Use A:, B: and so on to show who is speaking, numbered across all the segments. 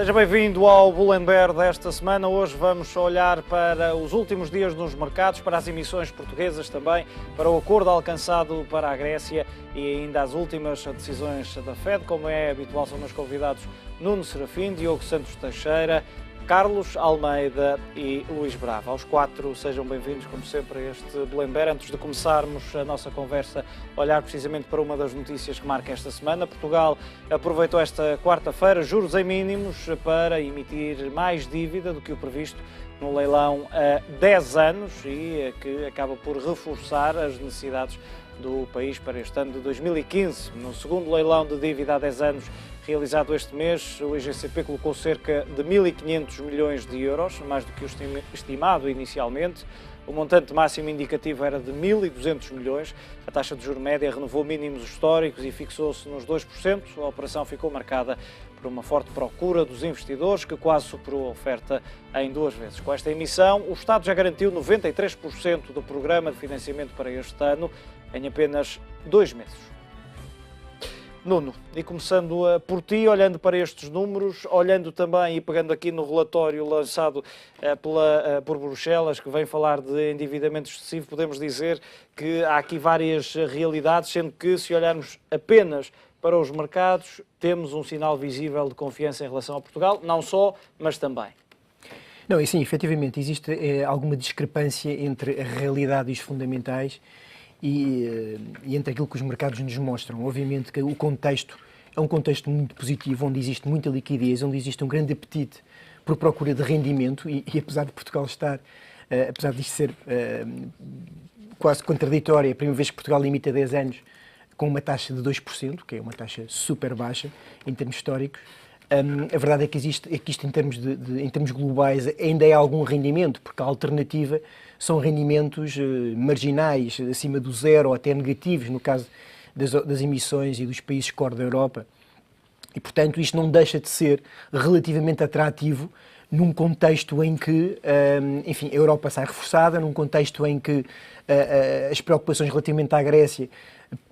A: Seja bem-vindo ao Bull&Bear desta semana. Hoje vamos olhar para os últimos dias nos mercados, para as emissões portuguesas também, para o acordo alcançado para a Grécia e ainda as últimas decisões da FED. Como é habitual, são meus convidados Nuno Serafim, Diogo Santos Teixeira, Carlos Almeida e Luís Brava. Aos quatro, sejam bem-vindos, como sempre, a este Bull&Bear. Antes de começarmos a nossa conversa, olhar precisamente para uma das notícias que marca esta semana. Portugal aproveitou esta quarta-feira juros em mínimos para emitir mais dívida do que o previsto no leilão a 10 anos e que acaba por reforçar as necessidades do país para este ano de 2015. No segundo leilão de dívida a 10 anos, realizado este mês, o IGCP colocou cerca de 1.500 milhões de euros, mais do que o estimado inicialmente. O montante máximo indicativo era de 1.200 milhões. A taxa de juros média renovou mínimos históricos e fixou-se nos 2%. A operação ficou marcada por uma forte procura dos investidores, que quase superou a oferta em 2 vezes. Com esta emissão, o Estado já garantiu 93% do programa de financiamento para este ano em apenas 2 meses. Nuno, e começando por ti, olhando para estes números, olhando também e pegando aqui no relatório lançado por Bruxelas, que vem falar de endividamento excessivo, podemos dizer que há aqui várias realidades, sendo que, se olharmos apenas para os mercados, temos um sinal visível de confiança em relação a Portugal, não só, mas também.
B: Não, e sim, efetivamente, existe alguma discrepância entre a realidade e os fundamentais e entre aquilo que os mercados nos mostram. Obviamente que o contexto é um contexto muito positivo, onde existe muita liquidez, onde existe um grande apetite por procura de rendimento e apesar de Portugal estar, apesar disto ser quase contraditória, a primeira vez que Portugal limita 10 anos com uma taxa de 2%, que é uma taxa super baixa em termos históricos, a verdade é que isto em termos globais ainda é algum rendimento, porque a alternativa são rendimentos marginais, acima do zero ou até negativos, no caso das emissões e dos países core da Europa. E, portanto, isto não deixa de ser relativamente atrativo num contexto em que, enfim, a Europa sai reforçada, num contexto em que as preocupações relativamente à Grécia,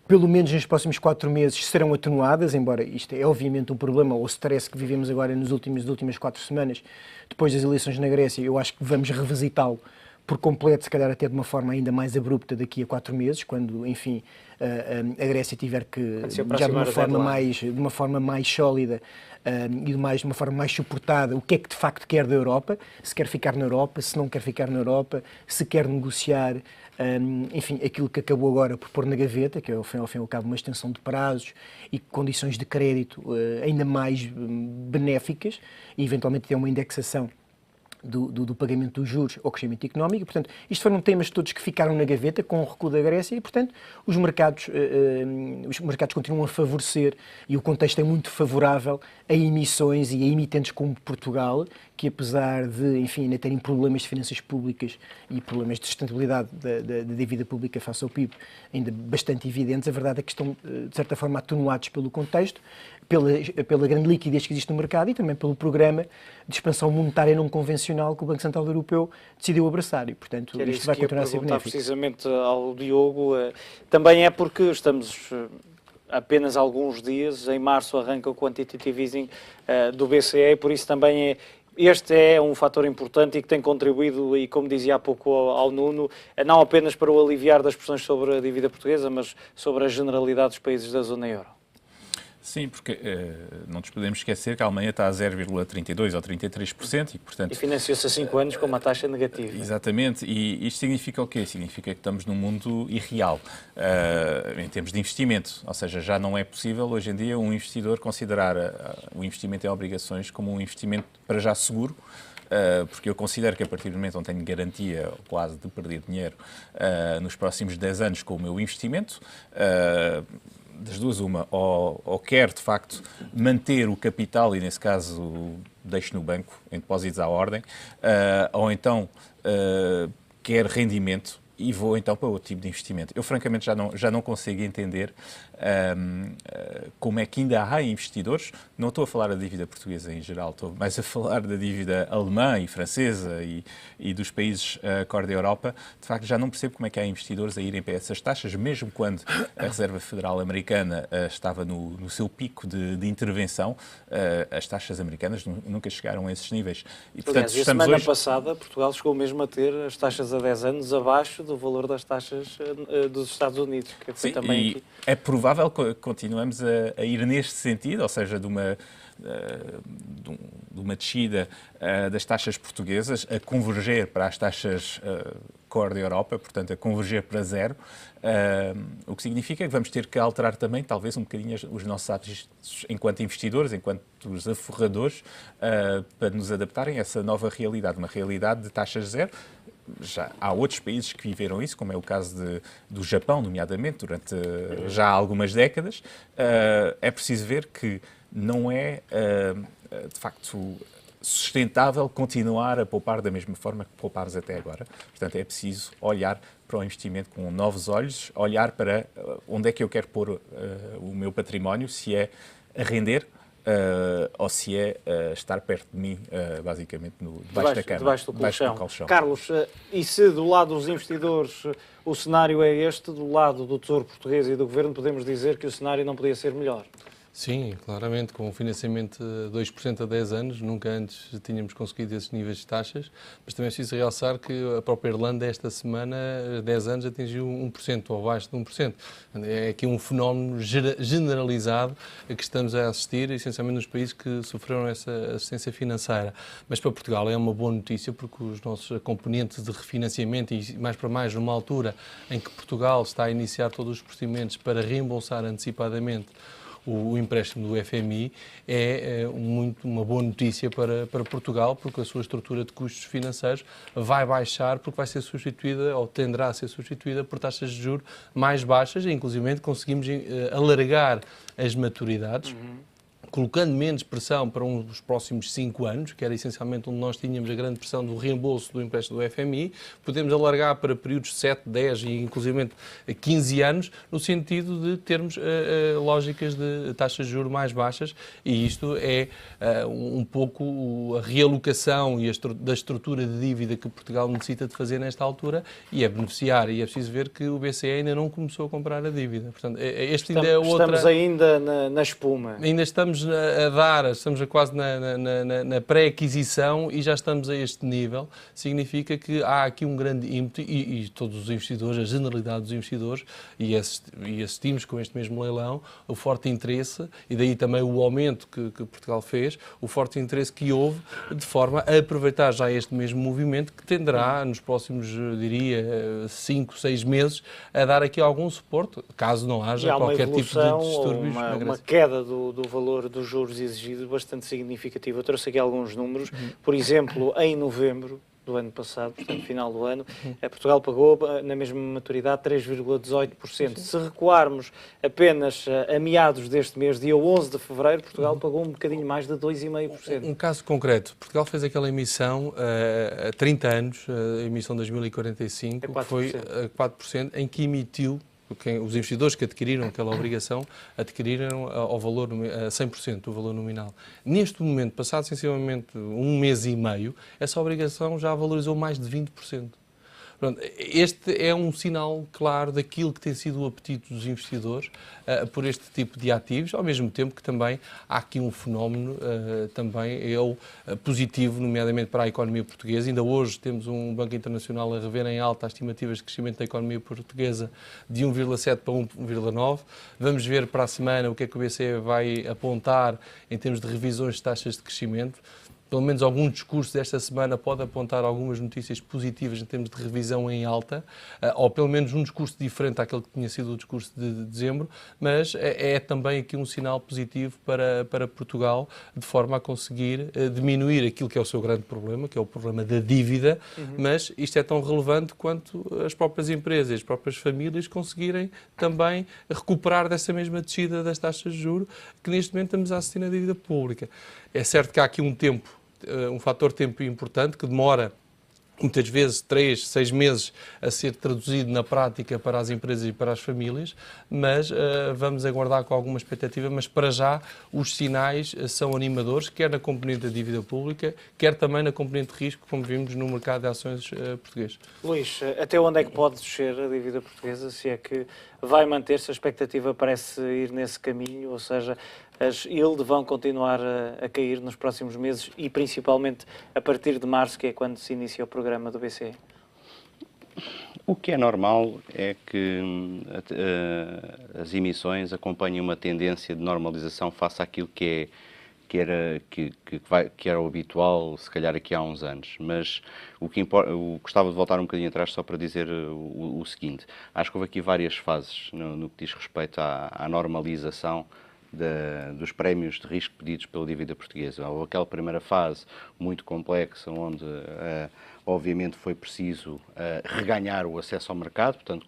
B: pelo menos nos próximos 4 meses, serão atenuadas, embora isto é obviamente um problema, o stress que vivemos agora nas últimas 4 semanas, depois das eleições na Grécia, eu acho que vamos revisitá-lo por completo, se calhar até de uma forma ainda mais abrupta daqui a 4 meses, quando, enfim, a Grécia tiver que, já de uma forma mais sólida e de uma forma mais suportada, o que é que de facto quer da Europa, se quer ficar na Europa, se não quer ficar na Europa, se quer negociar, enfim, aquilo que acabou agora por pôr na gaveta, que é, ao fim e ao cabo, uma extensão de prazos e condições de crédito ainda mais benéficas e, eventualmente, ter uma indexação do pagamento dos juros ao crescimento económico. Portanto, isto foram temas todos que ficaram na gaveta com o recuo da Grécia e, portanto, os mercados continuam a favorecer e o contexto é muito favorável a emissões e a emitentes como Portugal, que apesar de, enfim, ainda terem problemas de finanças públicas e problemas de sustentabilidade da dívida pública face ao PIB ainda bastante evidentes, a verdade é que estão, de certa forma, atenuados pelo contexto, pela grande liquidez que existe no mercado e também pelo programa de expansão monetária não convencional que o Banco Central Europeu decidiu abraçar e, portanto, isto vai continuar a ser benéfico.
A: Precisamente ao Diogo, também é porque estamos apenas alguns dias, em março arranca o quantitative easing do BCE, por isso também este é um fator importante e que tem contribuído, e como dizia há pouco ao Nuno, não apenas para o aliviar das pressões sobre a dívida portuguesa, mas sobre a generalidade dos países da zona euro.
C: Sim, porque não nos podemos esquecer que a Alemanha está a 0,32% ou 33% e, portanto...
A: E financiou-se há 5 anos com uma taxa negativa.
C: Exatamente, e isto significa o quê? Significa que estamos num mundo irreal em termos de investimento, ou seja, já não é possível hoje em dia um investidor considerar o investimento em obrigações como um investimento para já seguro, porque eu considero que a partir do momento onde tenho garantia quase de perder dinheiro nos próximos 10 anos com o meu investimento, das duas uma, ou quer de facto manter o capital e nesse caso deixo no banco em depósitos à ordem, ou então quer rendimento e vou então para outro tipo de investimento. Eu francamente já não consigo entender como é que ainda há investidores, não estou a falar da dívida portuguesa em geral, estou mais a falar da dívida alemã e francesa e dos países core da Europa. De facto, já não percebo como é que há investidores a irem para essas taxas, mesmo quando a Reserva Federal Americana estava no seu pico de intervenção, as taxas americanas nunca chegaram a esses níveis.
A: E, portanto, aliás, a semana passada, Portugal chegou mesmo a ter as taxas a 10 anos abaixo do valor das taxas dos Estados Unidos. Que foi também aqui.
C: É provável que continuemos a ir neste sentido, ou seja, de uma descida das taxas portuguesas a converger para as taxas core da Europa, portanto, a converger para zero, o que significa que vamos ter que alterar também, talvez, um bocadinho os nossos hábitos enquanto investidores, enquanto os aforradores, para nos adaptarem a essa nova realidade, uma realidade de taxas zero. Já há outros países que viveram isso, como é o caso do Japão, nomeadamente, durante já há algumas décadas. É preciso ver que não é, de facto, sustentável continuar a poupar da mesma forma que poupámos até agora. Portanto, é preciso olhar para o investimento com novos olhos, olhar para onde é que eu quero pôr o meu património, se é a render, ou se é estar perto de mim, basicamente, debaixo da cama.
A: Debaixo do colchão. Carlos, e se do lado dos investidores o cenário é este, do lado do Tesouro Português e do Governo, podemos dizer que o cenário não podia ser melhor?
D: Sim, claramente, com um financiamento de 2% a 10 anos, nunca antes tínhamos conseguido esses níveis de taxas, mas também é preciso realçar que a própria Irlanda, esta semana, 10 anos, atingiu 1%, ou abaixo de 1%. É aqui um fenómeno generalizado que estamos a assistir, essencialmente nos países que sofreram essa assistência financeira. Mas para Portugal é uma boa notícia, porque os nossos componentes de refinanciamento, e mais para mais numa altura em que Portugal está a iniciar todos os procedimentos para reembolsar antecipadamente o empréstimo do FMI, é uma boa notícia para Portugal, porque a sua estrutura de custos financeiros vai baixar, porque vai ser substituída, ou tenderá a ser substituída, por taxas de juros mais baixas, e inclusive conseguimos alargar as maturidades, colocando menos pressão para os próximos 5 anos, que era essencialmente onde nós tínhamos a grande pressão do reembolso do empréstimo do FMI, podemos alargar para períodos de 7, 10 e inclusive 15 anos, no sentido de termos lógicas de taxas de juros mais baixas, e isto é um pouco a realocação da estrutura de dívida que Portugal necessita de fazer nesta altura, e é beneficiar, e é preciso ver que o BCE ainda não começou a comprar a dívida. Portanto,
A: estamos ainda na espuma.
D: Ainda estamos estamos quase na pré-aquisição e já estamos a este nível. Significa que há aqui um grande ímpeto e todos os investidores, a generalidade dos investidores, e assistimos com este mesmo leilão, o forte interesse, e daí também o aumento que Portugal fez, o forte interesse que houve, de forma a aproveitar já este mesmo movimento que tenderá nos próximos, diria, 5, 6 meses, a dar aqui algum suporte, caso não haja qualquer tipo de distúrbios.
A: Uma queda do valor dos juros exigidos bastante significativa. Eu trouxe aqui alguns números. Por exemplo, em novembro do ano passado, portanto, final do ano, Portugal pagou, na mesma maturidade, 3,18%. Se recuarmos apenas a meados deste mês, dia 11 de fevereiro, Portugal pagou um bocadinho mais de 2,5%.
D: Um caso concreto. Portugal fez aquela emissão há 30 anos, a emissão 2045, que foi 4%, em que emitiu, os investidores que adquiriram aquela obrigação adquiriram ao valor, a 100% do valor nominal. Neste momento, passado sensivelmente um mês e meio, essa obrigação já valorizou mais de 20%. Pronto, este é um sinal claro daquilo que tem sido o apetite dos investidores por este tipo de ativos, ao mesmo tempo que também há aqui um fenómeno também positivo, nomeadamente para a economia portuguesa. Ainda hoje temos um Banco Internacional a rever em alta as estimativas de crescimento da economia portuguesa de 1,7 para 1,9. Vamos ver para a semana o que é que o BCE vai apontar em termos de revisões de taxas de crescimento. Pelo menos algum discurso desta semana pode apontar algumas notícias positivas em termos de revisão em alta, ou pelo menos um discurso diferente daquele que tinha sido o discurso de dezembro, mas é também aqui um sinal positivo para Portugal, de forma a conseguir diminuir aquilo que é o seu grande problema, que é o problema da dívida, mas isto é tão relevante quanto as próprias empresas, as próprias famílias conseguirem também recuperar dessa mesma descida das taxas de juros que neste momento estamos a assistir na dívida pública. É certo que há aqui um fator tempo importante que demora muitas vezes 3, 6 meses a ser traduzido na prática para as empresas e para as famílias, mas vamos aguardar com alguma expectativa, mas para já os sinais são animadores, quer na componente da dívida pública, quer também na componente de risco, como vimos no mercado de ações português.
A: Luís, até onde é que pode descer a dívida portuguesa, se é que vai manter-se? A expectativa parece ir nesse caminho, ou seja, as yield vão continuar a cair nos próximos meses e principalmente a partir de março, que é quando se inicia o programa do BCE?
E: O que é normal é que as emissões acompanhem uma tendência de normalização face àquilo que era o habitual, se calhar aqui há uns anos. Mas gostava de voltar um bocadinho atrás só para dizer o seguinte. Acho que houve aqui várias fases no que diz respeito à normalização dos prémios de risco pedidos pela dívida portuguesa. Houve aquela primeira fase muito complexa, onde obviamente foi preciso reganhar o acesso ao mercado, portanto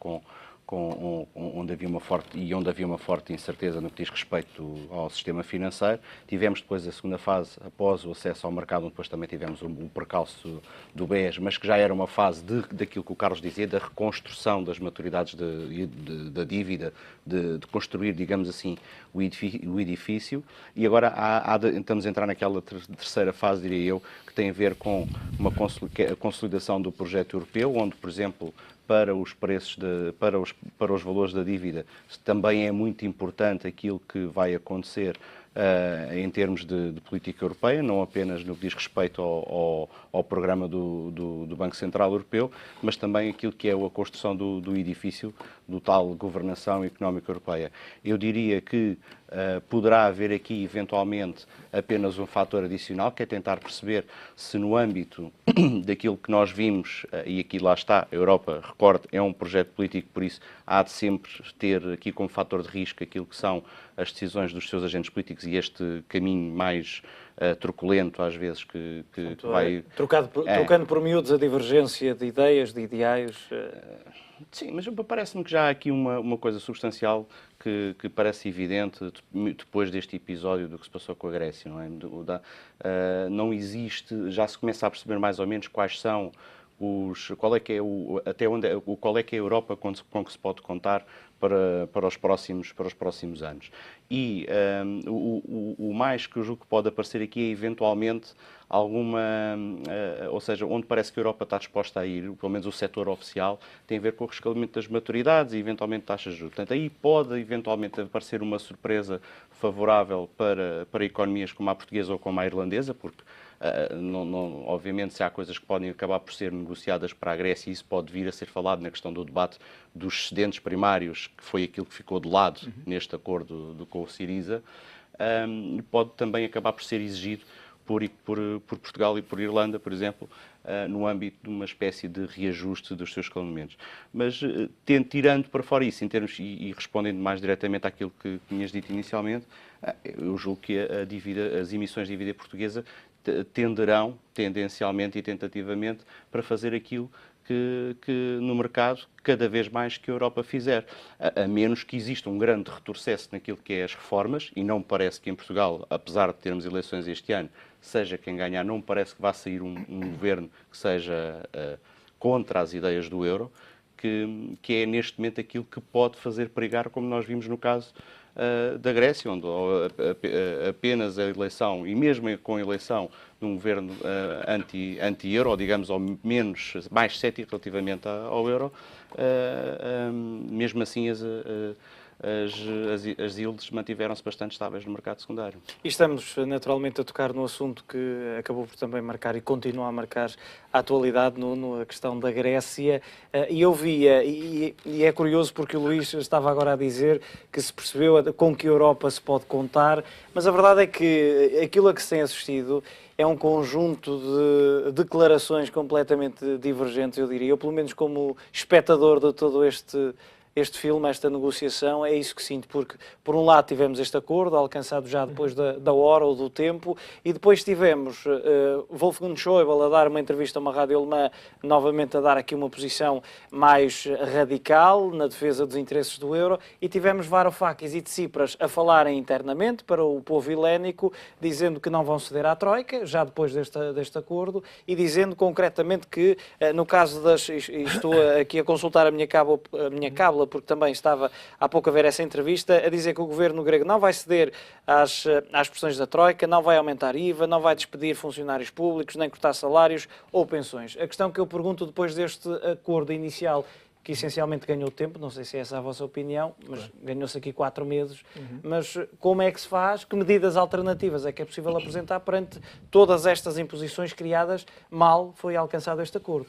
E: onde havia uma forte incerteza no que diz respeito ao sistema financeiro. Tivemos depois a segunda fase, após o acesso ao mercado, onde depois também tivemos o percalço do BES, mas que já era uma fase daquilo que o Carlos dizia, da reconstrução das maturidades da dívida, de construir, digamos assim, o edifício. E agora estamos a entrar naquela terceira fase, diria eu, que tem a ver com a consolidação do projeto europeu, onde, por exemplo, para os preços, para os valores da dívida, também é muito importante aquilo que vai acontecer em termos de política europeia, não apenas no que diz respeito ao programa do Banco Central Europeu, mas também aquilo que é a construção do edifício do tal governação económica europeia. Eu diria que poderá haver aqui, eventualmente, apenas um fator adicional, que é tentar perceber se no âmbito daquilo que nós vimos, e aqui lá está, a Europa, recordo, é um projeto político, por isso há de sempre ter aqui como fator de risco aquilo que são as decisões dos seus agentes políticos e este caminho mais truculento, às vezes, que vai...
A: Trocando por miúdos a divergência de ideias, de ideais...
E: Sim, mas parece-me que já há aqui uma coisa substancial que parece evidente depois deste episódio do que se passou com a Grécia, não é? Não existe, já se começa a perceber mais ou menos quais são qual é que é a Europa com que se pode contar para os próximos anos. E o mais que eu julgo que pode aparecer aqui é eventualmente ou seja, onde parece que a Europa está disposta a ir, pelo menos o setor oficial, tem a ver com o rescalamento das maturidades e eventualmente taxas de juros. Portanto, aí pode eventualmente aparecer uma surpresa favorável para economias como a portuguesa ou como a irlandesa, porque obviamente se há coisas que podem acabar por ser negociadas para a Grécia, isso pode vir a ser falado na questão do debate dos excedentes primários, que foi aquilo que ficou de lado neste acordo com o Syriza, pode também acabar por ser exigido por Portugal e por Irlanda, por exemplo, no âmbito de uma espécie de reajuste dos seus escalonamentos. Mas, tirando para fora isso, em termos, e respondendo mais diretamente àquilo que tinhas dito inicialmente, eu julgo que as emissões de dívida portuguesa tenderão, tendencialmente e tentativamente, para fazer aquilo que no mercado, cada vez mais que a Europa fizer, a menos que exista um grande retrocesso naquilo que é as reformas, e não me parece que em Portugal, apesar de termos eleições este ano, seja quem ganhar, não me parece que vá sair um governo que seja contra as ideias do euro, que é neste momento aquilo que pode fazer perigar, como nós vimos no caso da Grécia, onde apenas a eleição, e mesmo com a eleição de um governo anti-euro, ou digamos, ou mais cético relativamente ao euro, mesmo assim as yields mantiveram-se bastante estáveis no mercado secundário.
A: E estamos naturalmente a tocar no assunto que acabou por também marcar e continua a marcar a atualidade, a questão da Grécia. E eu via, e é curioso porque o Luís estava agora a dizer que se percebeu com que Europa se pode contar, mas a verdade é que aquilo a que se tem assistido é um conjunto de declarações completamente divergentes, eu diria. Eu, pelo menos como espectador de todo este este filme, esta negociação, é isso que sinto, porque por um lado tivemos este acordo alcançado já depois da hora ou do tempo, e depois tivemos Wolfgang Schäuble a dar uma entrevista a uma rádio alemã, novamente a dar aqui uma posição mais radical na defesa dos interesses do euro, e tivemos Varoufakis e Tsipras a falarem internamente para o povo helénico, dizendo que não vão ceder à Troika, já depois deste acordo, e dizendo concretamente que, no caso das... Estou aqui a consultar a minha cábula, porque também estava há pouco a ver essa entrevista, a dizer que o governo grego não vai ceder às pressões da Troika, não vai aumentar IVA, não vai despedir funcionários públicos, nem cortar salários ou pensões. A questão que eu pergunto depois deste acordo inicial, que essencialmente ganhou tempo, não sei se é essa a vossa opinião, mas ganhou-se aqui 4 meses, mas como é que se faz, que medidas alternativas é que é possível apresentar perante todas estas imposições criadas, mal foi alcançado este acordo?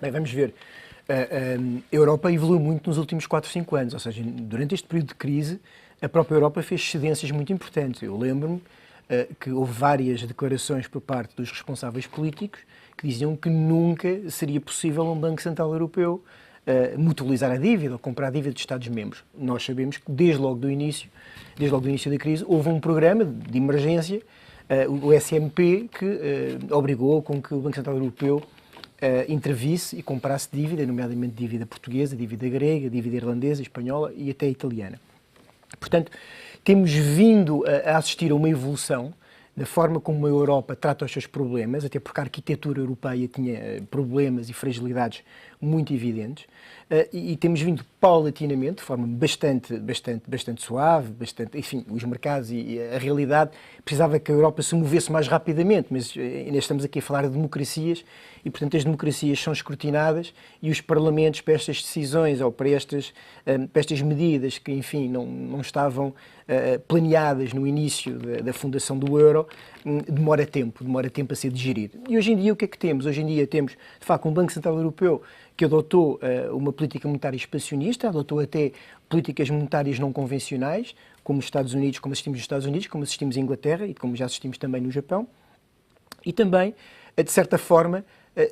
B: Bem, vamos ver. A Europa evoluiu muito nos últimos 4, 5 anos, ou seja, durante este período de crise, a própria Europa fez cedências muito importantes. Eu lembro-me que houve várias declarações por parte dos responsáveis políticos que diziam que nunca seria possível um Banco Central Europeu mutualizar a dívida ou comprar a dívida dos Estados-membros. Nós sabemos que desde logo do início da crise, houve um programa de emergência, o SMP, que obrigou com que o Banco Central Europeu intervisse e comprasse dívida, nomeadamente dívida portuguesa, dívida grega, dívida irlandesa, espanhola e até italiana. Portanto, temos vindo a assistir a uma evolução da forma como a Europa trata os seus problemas, até porque a arquitetura europeia tinha problemas e fragilidades muito evidentes, e temos vindo paulatinamente, de forma bastante suave, enfim, os mercados e a realidade precisava que a Europa se movesse mais rapidamente, mas ainda estamos aqui a falar de democracias e, portanto, as democracias são escrutinadas e os parlamentos, para estas decisões ou para estas medidas que, enfim, não estavam planeadas no início da fundação do euro, demora tempo a ser digerido. E hoje em dia o que é que temos? Hoje em dia temos, de facto, um Banco Central Europeu que adotou uma política monetária expansionista, adotou até políticas monetárias não convencionais, como os Estados Unidos, como assistimos nos Estados Unidos, como assistimos em Inglaterra e como já assistimos também no Japão. E também, de certa forma,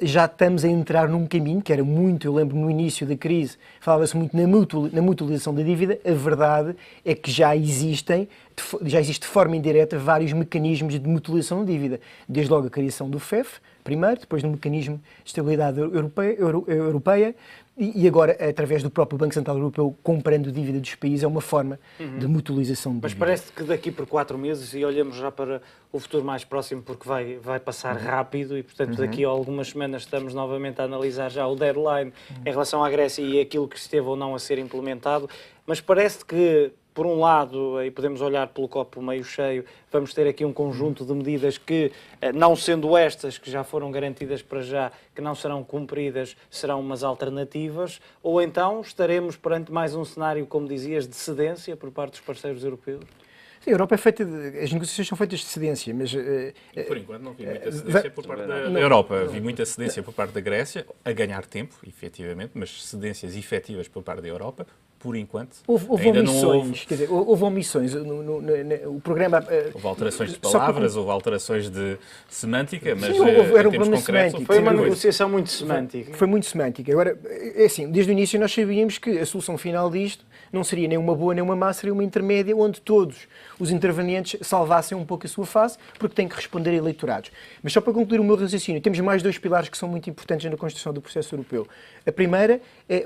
B: já estamos a entrar num caminho que era muito, eu lembro no início da crise, falava-se muito na mutualização da dívida. A verdade é que já existe de forma indireta vários mecanismos de mutualização da dívida. Desde logo a criação do FEF, primeiro, depois do Mecanismo de Estabilidade Europeia e agora, através do próprio Banco Central Europeu, comprando dívida dos países, é uma forma de mutualização de dívida.
A: Mas parece que daqui por 4 meses, e olhamos já para o futuro mais próximo, porque vai passar rápido e, portanto, daqui a algumas semanas estamos novamente a analisar já o deadline em relação à Grécia e aquilo que esteve ou não a ser implementado, mas parece que, por um lado, e podemos olhar pelo copo meio cheio, vamos ter aqui um conjunto de medidas que, não sendo estas que já foram garantidas para já, que não serão cumpridas, serão umas alternativas, ou então estaremos perante mais um cenário, como dizias, de cedência por parte dos parceiros europeus?
B: Sim, a Europa é feita as negociações são feitas de cedência, mas...
C: Por enquanto não vi muita cedência por parte da Europa. Vi muita cedência por parte da Grécia, a ganhar tempo, efetivamente, mas cedências efetivas por parte da Europa, por enquanto,
B: houve
C: ainda
B: omissões,
C: não houve.
B: Quer dizer, houve omissões. O programa...
C: Houve alterações de palavras, houve alterações de semântica, mas
B: sim, era um problema
C: concretos...
B: semântico.
A: Foi uma negociação muito semântica.
B: Foi muito semântica. Agora, é assim, desde o início nós sabíamos que a solução final disto não seria nem uma boa nem uma má, seria uma intermédia onde todos os intervenientes salvassem um pouco a sua face, porque têm que responder a eleitorados. Mas só para concluir o meu raciocínio, temos mais 2 pilares que são muito importantes na construção do processo europeu. A primeira, é,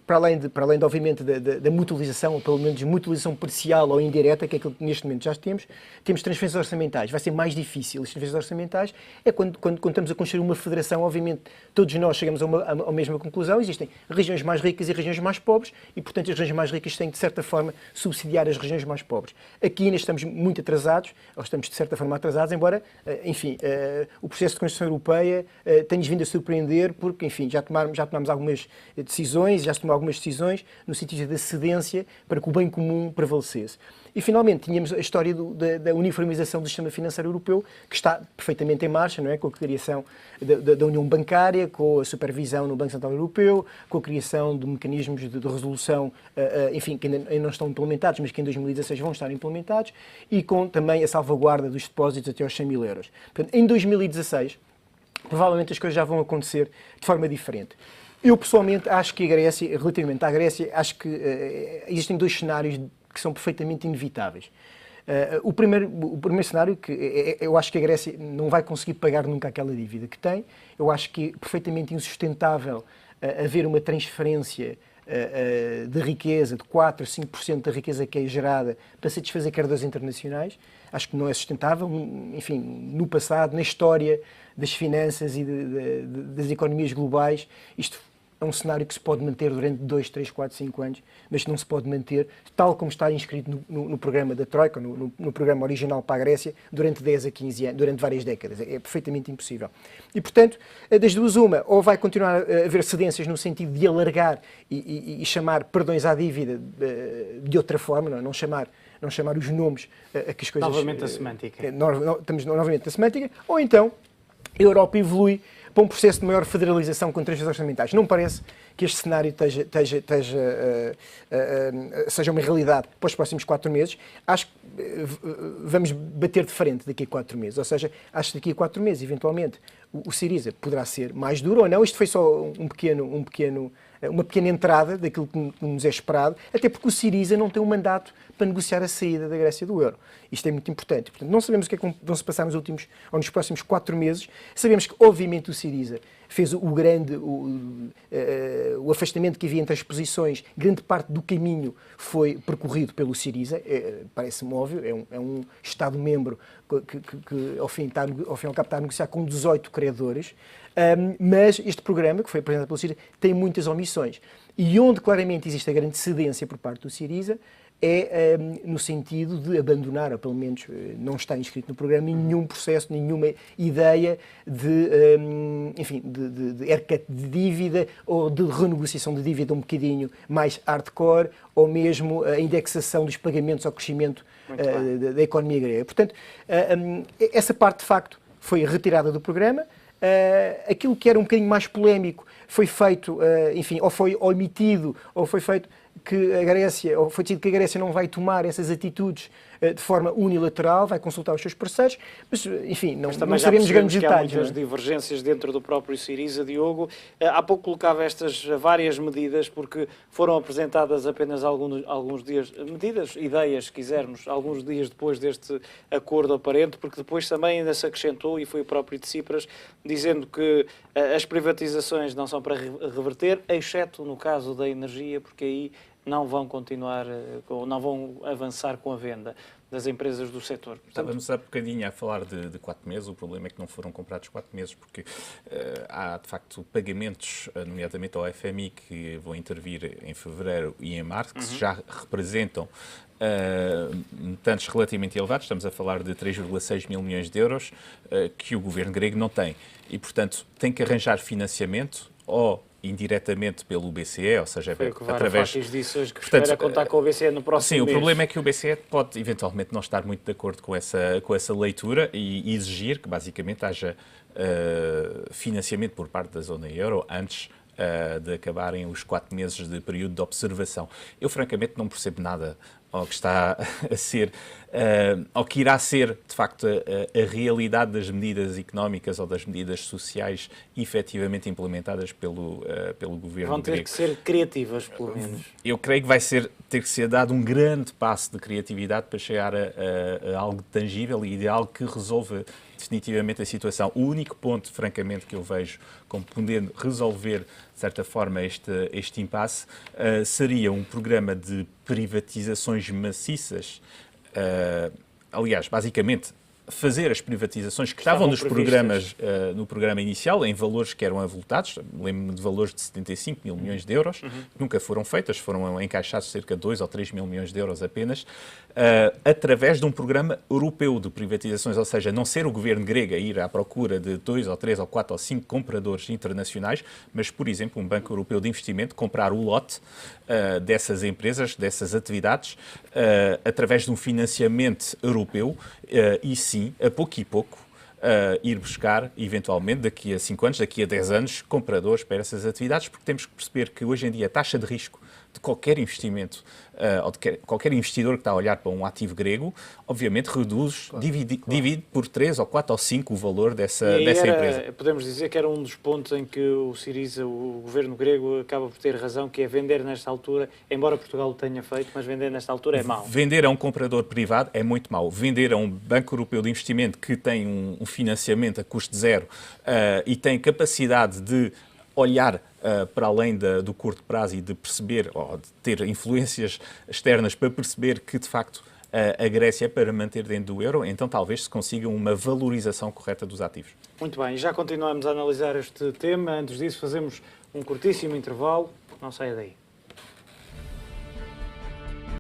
B: para além de obviamente, da mutualização, ou pelo menos mutualização parcial ou indireta, que é aquilo que neste momento já temos transferências orçamentais. Vai ser mais difícil. As transferências orçamentais é quando estamos a construir uma federação, obviamente, todos nós chegamos a mesma conclusão. Existem regiões mais ricas e regiões mais pobres e, portanto, as regiões mais ricas têm, de certa forma, subsidiar as regiões mais pobres. Aqui ainda estamos muito atrasados, ou estamos, de certa forma, atrasados, embora, enfim, o processo de construção europeia tenha-nos vindo a surpreender, porque, enfim, já tomámos algumas decisões, já se tomaram algumas decisões no sentido da cedência para que o bem comum prevalecesse. E, finalmente, tínhamos a história da uniformização do sistema financeiro europeu, que está perfeitamente em marcha, não é? Com a criação da União Bancária, com a supervisão no Banco Central Europeu, com a criação de mecanismos de resolução, enfim, que ainda não estão implementados, mas que em 2016 vão estar implementados, e com também a salvaguarda dos depósitos até aos 100 mil euros. Portanto, em 2016, provavelmente as coisas já vão acontecer de forma diferente. Eu, pessoalmente, acho que a Grécia, relativamente à Grécia, acho que existem dois cenários que são perfeitamente inevitáveis. O primeiro cenário, que eu acho que a Grécia não vai conseguir pagar nunca aquela dívida que tem. Eu acho que é perfeitamente insustentável haver uma transferência de riqueza, de 4 a 5% da riqueza que é gerada para satisfazer credores internacionais. Acho que não é sustentável. Enfim, no passado, na história das finanças e das economias globais, isto é um cenário que se pode manter durante 2, 3, 4, 5 anos, mas não se pode manter, tal como está inscrito no programa da Troika, no programa original para a Grécia, durante 10 a 15 anos, durante várias décadas. É perfeitamente impossível. E, portanto, das duas uma, ou vai continuar a haver cedências no sentido de alargar e chamar perdões à dívida de outra forma, não chamar os nomes a que as coisas...
A: Novamente a semântica.
B: Estamos novamente na semântica, ou então a Europa evolui para um processo de maior federalização com transferências orçamentais. Não parece que este cenário seja uma realidade para os próximos 4 meses. Acho que vamos bater de frente daqui a 4 meses. Ou seja, acho que daqui a 4 meses, eventualmente, o Syriza poderá ser mais duro ou não. Isto foi só uma pequena entrada daquilo que nos é esperado, até porque o Syriza não tem um mandato para negociar a saída da Grécia do euro. Isto é muito importante. Portanto, não sabemos o que é que vão se passar nos próximos 4 meses. Sabemos que, obviamente, o Syriza fez o afastamento que havia entre as posições. Grande parte do caminho foi percorrido pelo Syriza. Parece-me óbvio. É um Estado-membro que ao fim e ao cabo, está a negociar com 18 credores. Mas este programa, que foi apresentado pelo Syriza, tem muitas omissões. E onde claramente existe a grande cedência por parte do Syriza é no sentido de abandonar, ou pelo menos não está inscrito no programa, nenhum processo, nenhuma ideia de haircut de dívida ou de renegociação de dívida um bocadinho mais hardcore, ou mesmo a indexação dos pagamentos ao crescimento da economia grega. Portanto, essa parte, de facto, foi retirada do programa. Aquilo que era um bocadinho mais polémico foi feito, ou foi omitido, ou foi feito que a Grécia, ou foi decidido que a Grécia não vai tomar essas atitudes de forma unilateral, vai consultar os seus parceiros, mas, enfim, não sabemos grandes detalhes.
A: Há muitas divergências dentro do próprio Syriza, Diogo. Há pouco colocava estas várias medidas, porque foram apresentadas apenas alguns dias, ideias, se quisermos, alguns dias depois deste acordo aparente, porque depois também ainda se acrescentou, e foi o próprio Tsipras, dizendo que as privatizações não são para reverter, exceto no caso da energia, porque aí não vão continuar, não vão avançar com a venda das empresas do setor.
C: Estávamos há bocadinho a falar de 4 meses, o problema é que não foram comprados 4 meses, porque há, de facto, pagamentos, nomeadamente ao FMI, que vão intervir em fevereiro e em março, que já representam montantes relativamente elevados, estamos a falar de 3,6 mil milhões de euros, que o governo grego não tem. E, portanto, tem que arranjar financiamento ou indiretamente pelo BCE, ou seja, através...
A: disso hoje, que espera contar com o BCE no próximo mês.
C: Sim, o problema é que o BCE pode eventualmente não estar muito de acordo com essa leitura e exigir que basicamente haja financiamento por parte da zona euro antes de acabarem os 4 meses de período de observação. Eu, francamente, não percebo nada ao que está a ser, ao que irá ser, de facto, a realidade das medidas económicas ou das medidas sociais efetivamente implementadas pelo governo
A: Vão ter
C: grego.
A: Que ser criativas, pelo menos.
C: Eu creio que vai ter que ser dado um grande passo de criatividade para chegar a algo tangível e de algo que resolva definitivamente a situação. O único ponto, francamente, que eu vejo como podendo resolver, de certa forma, este impasse, seria um programa de privatizações maciças. Aliás, basicamente, fazer as privatizações que estavam nos programas, no programa inicial, em valores que eram avultados, lembro-me de valores de 75 mil milhões de euros, que nunca foram feitas, foram encaixados cerca de 2 ou 3 mil milhões de euros apenas, através de um programa europeu de privatizações, ou seja, não ser o governo grego a ir à procura de 2 ou 3 ou 4 ou 5 compradores internacionais, mas, por exemplo, um banco europeu de investimento comprar o lote dessas empresas, dessas atividades, através de um financiamento europeu e sim, a pouco e pouco, ir buscar, eventualmente, daqui a 5 anos, daqui a 10 anos, compradores para essas atividades, porque temos que perceber que hoje em dia a taxa de risco de qualquer investimento, ou de qualquer investidor que está a olhar para um ativo grego, obviamente reduz, divide por 3 ou 4 ou 5 o valor dessa empresa.
A: Podemos dizer que era um dos pontos em que o Syriza, o governo grego, acaba por ter razão, que é vender nesta altura, embora Portugal o tenha feito, mas vender nesta altura é mau.
C: Vender a um comprador privado é muito mau. Vender a um banco europeu de investimento que tem um financiamento a custo zero e tem capacidade de olhar para além do curto prazo e de perceber, ou de ter influências externas para perceber que, de facto, a Grécia é para manter dentro do euro, então talvez se consiga uma valorização correta dos ativos.
A: Muito bem, já continuamos a analisar este tema. Antes disso, fazemos um curtíssimo intervalo. Não saia daí.